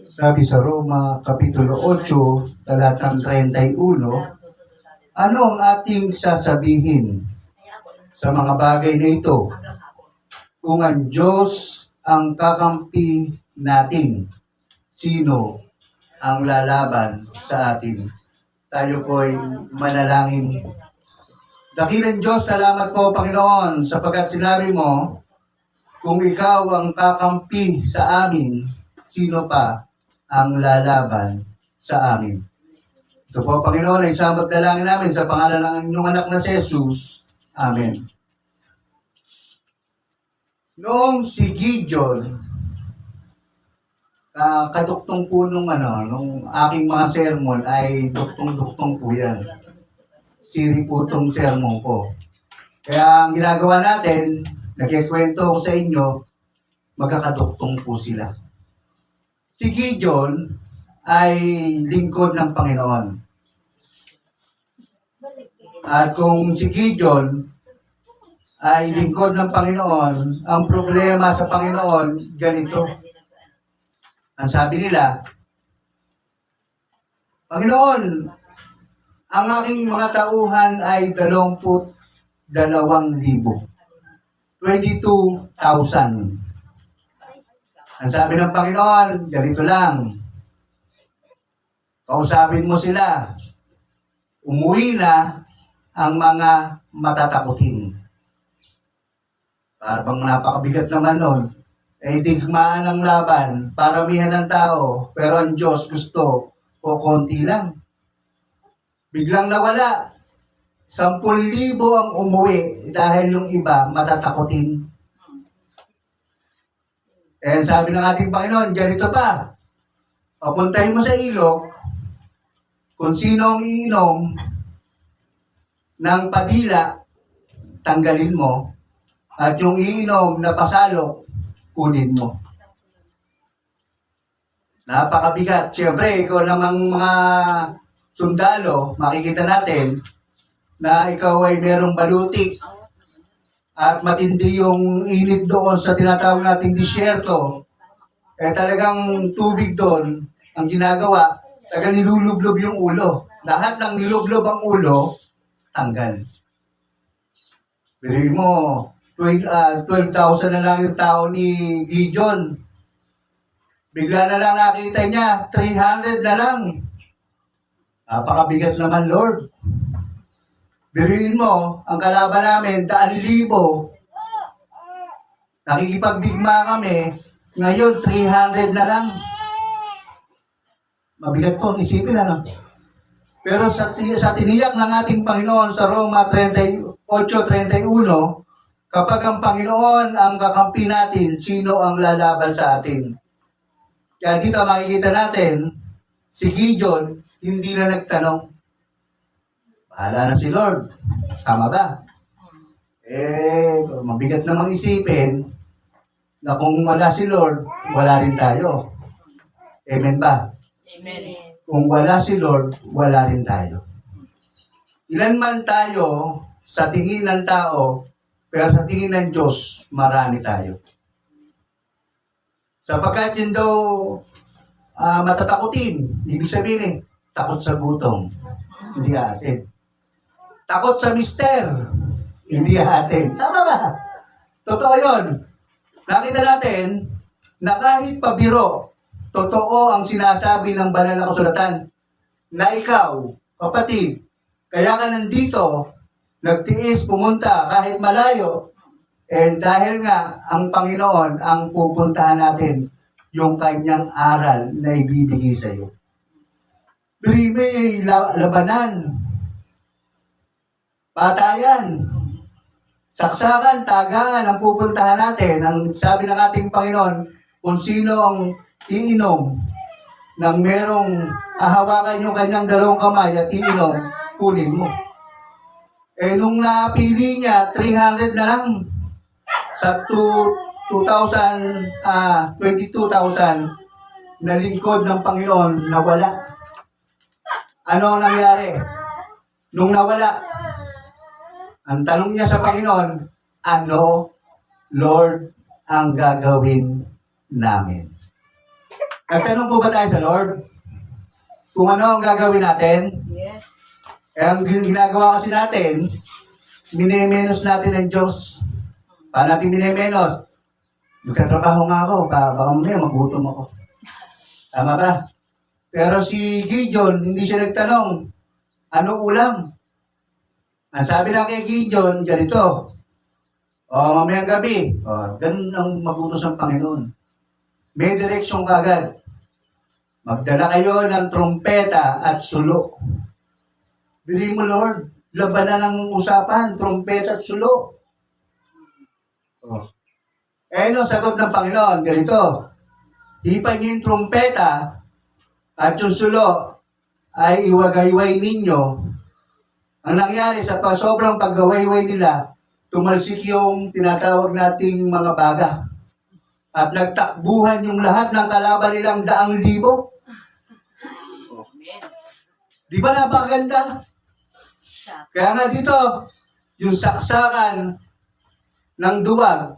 Sabi sa Roma, Kapitulo 8, talatang 31, ano ang ating sasabihin sa mga bagay na ito? Kung ang Diyos ang kakampi natin, sino ang lalaban sa atin? Tayo po'y manalangin. Dakilang Diyos, salamat po, Panginoon, sapagkat sinabi mo, kung ikaw ang kakampi sa amin, sino pa ang lalaban sa amin? Ito po, Panginoon, ay isang magdalangin namin sa pangalan ng inyong anak na si Jesus. Amen. Noong si Gideon, kaduktong po nung aking mga sermon ay duktong-duktong po yan. Siri po itong sermon ko. Kaya ang ginagawa natin, nagkikwento ko sa inyo, magkakaduktong po sila. Si Gideon ay lingkod ng Panginoon. At kung si Gideon ay lingkod ng Panginoon, ang problema sa Panginoon, ganito. Ang sabi nila, Panginoon, ang aking mga tauhan ay 22,000. 22,000. Ang sabi ng Panginoon, ganito lang. Kausapin mo sila. Umuwi na ang mga matatakutin. Parang napakabigat naman nun. Digmaan ang laban, paramihan ng tao, pero ang Diyos gusto o konti lang. Biglang nawala. 10,000 ang umuwi dahil yung iba matatakutin. And sabi ng ating Panginoon, ganito pa. Papuntahin mo sa ilog, kung sino ang iinom ng padila, tanggalin mo, at yung iinom na pasalo, kunin mo. Napakabigat. Siyempre, ikaw namang mga sundalo, makikita natin na ikaw ay merong baluti at matindi yung init doon sa tinatawag nating disyerto. Talagang tubig doon ang ginagawa, talagang nilulublob yung ulo. Lahat ng nilublob ang ulo, tanggal. Bili mo, 12,000 na lang yung tao ni Gideon. Bigla na lang nakita niya, 300 na lang. Napakabigat naman, Lord. Biruin mo, ang kalaban namin, 100,000. Nakikipagdigma kami, ngayon 300 na lang. Mabigat po ang isipin, ano? Pero sa tiniyak ng ating Panginoon sa Roma 38:31, kapag ang Panginoon ang kakampi natin, sino ang lalaban sa atin? Kaya dito makikita natin, si Gideon, hindi na nagtanong. Bahala na si Lord. Tama ba? Mabigat namang isipin na kung wala si Lord, wala rin tayo. Amen ba? Amen. Kung wala si Lord, wala rin tayo. Ilan man tayo sa tingin ng tao, pero sa tingin ng Diyos, marami tayo. Sapagkat yun daw matatakutin. Ibig sabihin takot sa gutom. Hindi atin. Takot sa mister. Hindi atin. Tama ba? Totoo yun. Nakita natin na kahit pabiro, totoo ang sinasabi ng banal na kasulatan na ikaw, kapatid, kaya ka nandito, nagtiis, pumunta kahit malayo, dahil nga ang Panginoon ang pupuntahan natin yung kanyang aral na ibibigay sa iyo. May labanan, patayan, saksakan, tagaan ang pupuntahan natin. Ang sabi ng ating Panginoon, kung sino ang iinom ng merong hahawakan yung kanyang 2 kamay at iinom, kunin mo. Nung napili niya, 300 na lang sa 22,000 na lingkod ng Panginoon nawala. Ano ang nangyari? Nung nawala, ang tanong niya sa Panginoon, ano, Lord, ang gagawin namin. Nagtanong po ba tayo sa Lord? Kung ano ang gagawin natin? Yes. Eh, ang ginagawa kasi natin, minemenos natin ang Diyos. Paano natin minemenos? Magkatrabaho nga ako, baka mamaya magutom ako. Tama ba? Pero si Gideon, hindi siya nagtanong, ano ulam? Ang sabi lang kay Gideon, ganito, mamayang gabi, ganun ang magutos ng Panginoon. May direksyon kagad. Magdala kayo ng trompeta at sulo. Bili mo, Lord, labanan ng usapan, trompeta at sulo. No, sagot ng Panginoon, ganito, hipan niyo yung trompeta at yung sulo ay iwagayway ninyo. Ang nangyari sa sobrang paggawayway nila, tumalsik yung tinatawag nating mga baga. At nagtakbuhan yung lahat ng kalaban nilang 100,000. Di ba napakaganda? Kaya nga dito, yung saksakan ng duwag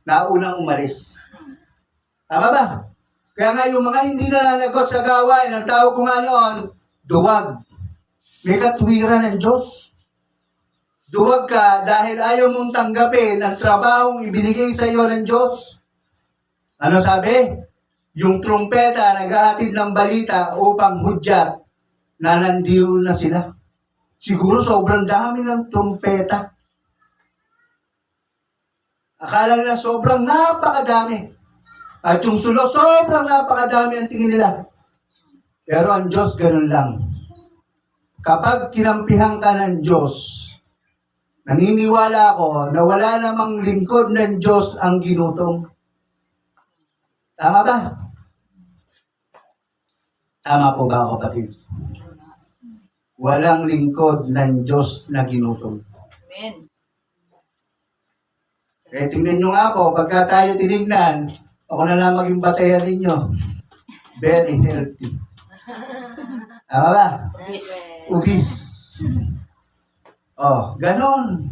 na unang umalis. Tama ba? Kaya nga yung mga hindi nananagot sa gawain, ang tawag ko nga noon, duwag. May katwiran ng Diyos. Duwag ka dahil ayaw mong tanggapin ang trabahong ibinigay sa iyo ng Diyos. Ano sabi? Yung trumpeta naghahatid ng balita upang hudyat na nandiyo na sila. Siguro sobrang dami ng trumpeta. Akala nila sobrang napakadami. At yung sulo, sobrang napakadami ang tingin nila. Pero ang Diyos, ganun lang. Kapag kinampihan ka ng Diyos, naniniwala ako na wala namang lingkod ng Diyos ang ginutom. Tama ba? Tama po ba, kapatid? Walang lingkod ng Diyos na ginutom. Amen. Eh, tingnan nyo nga po, pagka tayo tinignan, ako na lang maging batayan ninyo. Very healthy. Tama ba? Yes. Ubis. Ganon.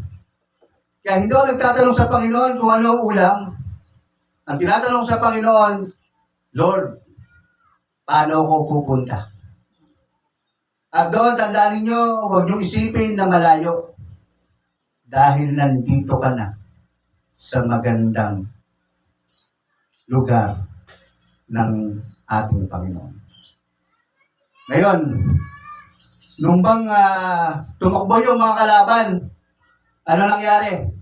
Kaya hindi ako nagtatanong sa Panginoon kung ano ang ulam. Ang tinatanong sa Panginoon, Lord, paano ako pupunta? At doon, tandaan ninyo, huwag niyong isipin na malayo. Dahil nandito ka na sa magandang lugar ng ating Panginoon. Ngayon, nung bang tumakbo yung mga kalaban, ano nangyari?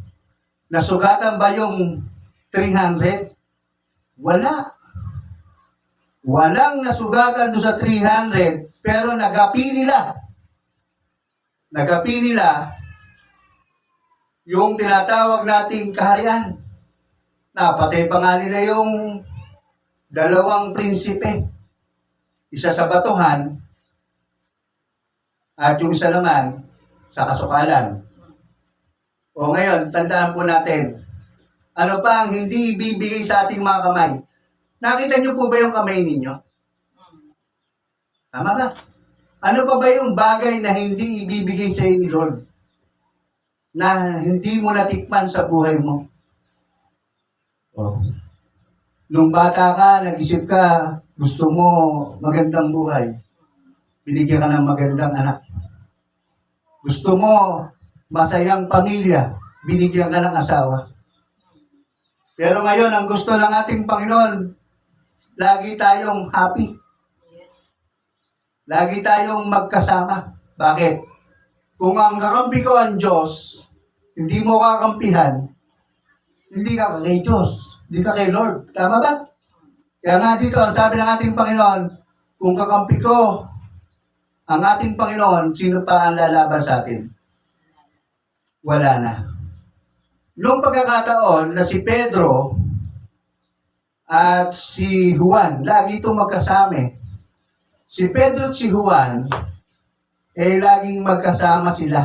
Nasugatan ba yung 300? Wala. Walang nasugatan doon sa 300, pero nagapi nila yung tinatawag nating kaharian. Napatay pa nga nila yung 2 prinsipe. Isa sa batuhan, at yung isa naman sa kasukalan. Ngayon, tandaan po natin, ano pa ang hindi ibibigay sa ating mga kamay? Nakita niyo po ba yung kamay ninyo? Tama ba? Ano pa ba yung bagay na hindi ibibigay sa inyo ni Lord? Na hindi mo natikman sa buhay mo? Nung bata ka, nag-isip ka, gusto mo magandang buhay. Binigyan ka ng magandang anak. Gusto mo masayang pamilya. Binigyan ka ng asawa. Pero ngayon, ang gusto ng ating Panginoon, lagi tayong happy. Lagi tayong magkasama. Bakit? Kung ang kakampi ko ang Diyos, hindi mo kakampihan, hindi ka kay Diyos, hindi ka kay Lord. Tama ba? Kaya nga dito, ang sabi ng ating Panginoon, kung kakampi ko ang ating Panginoon, sino pa ang lalaban sa atin? Wala na. Noong pagkakataon na si Pedro at si Juan, lagi itong magkasama. Si Pedro at si Juan, laging magkasama sila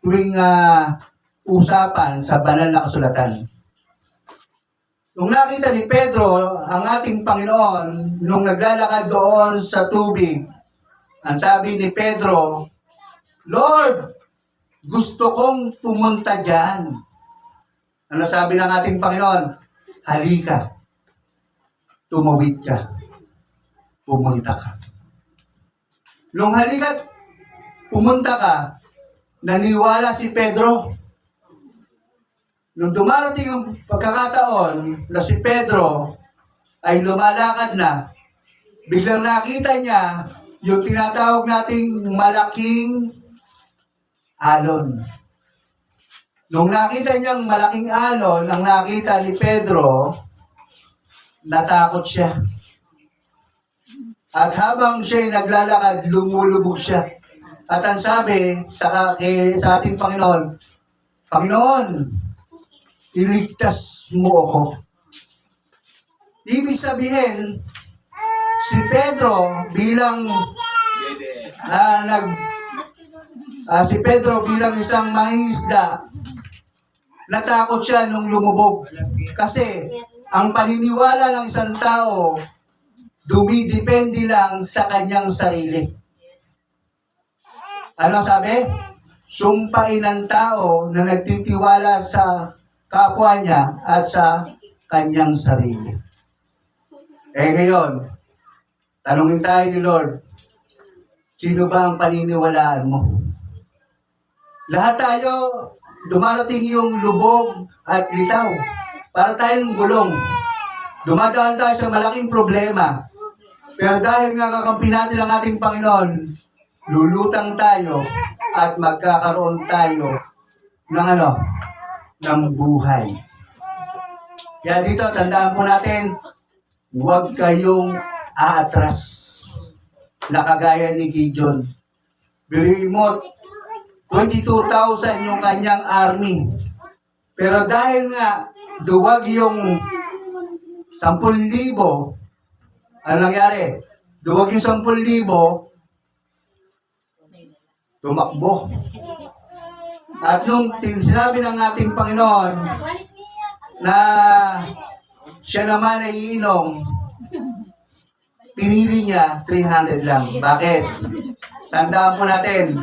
tuwing usapan sa banal na kasulatan. Nung nakita ni Pedro ang ating Panginoon, nung naglalakad doon sa tubig, ang sabi ni Pedro, Lord, gusto kong pumunta dyan. Ano sabi ng ating Panginoon? Halika. tumawid ka. Pumunta ka. Nung halika't pumunta ka, naniwala si Pedro. Nung dumarating ang pagkakataon na si Pedro ay lumalakad na, biglang nakita niya yung tinatawag nating malaking alon. Nung nakita niyang malaking alon, ang nakita ni Pedro, natakot siya. At habang siya'y naglalakad, lumulubog siya. At ang sabi sa ating Panginoon, Panginoon, iligtas mo ako. Ibig sabihin, si Pedro bilang isang mangingisda, natakot siya nung lumubog. Kasi ang paniniwala ng isang tao, dumidepende lang sa kanyang sarili. Ano sabi? Sumpain ng tao na nagtitiwala sa kapwa niya at sa kanyang sarili. Ngayon, tanungin tayo ni Lord, sino ba ang paniniwalaan mo? Lahat tayo, dumarating yung lubog at litaw. Para tayong gulong. Dumadaan tayo sa malaking problema. Pero dahil nga kakampi natin ang ating Panginoon, lulutang tayo at magkakaroon tayo ng buhay. Kaya dito, tandaan po natin, huwag kayong aatras na kagaya ni Gideon. Biriin mo, 22,000 yung kanyang army. Pero dahil nga, duwag yung 10,000, ano nangyari? Duwag yung 10,000, tumakbo. At nung sinabi ng ating Panginoon na siya naman ay iinom, pinili niya 300 lang. Bakit? Tandaan po natin,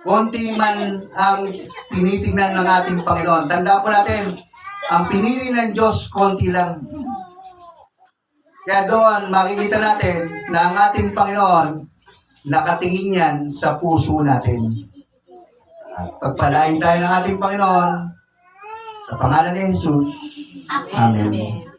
konti man ang tinitingnan ng ating Panginoon. Tandaan po natin, ang pinili ng Diyos, konti lang. Kaya doon, makikita natin na ang ating Panginoon, nakatingin yan sa puso natin. At pagpalain tayo ng ating Panginoon, sa pangalan ni Jesus. Amen.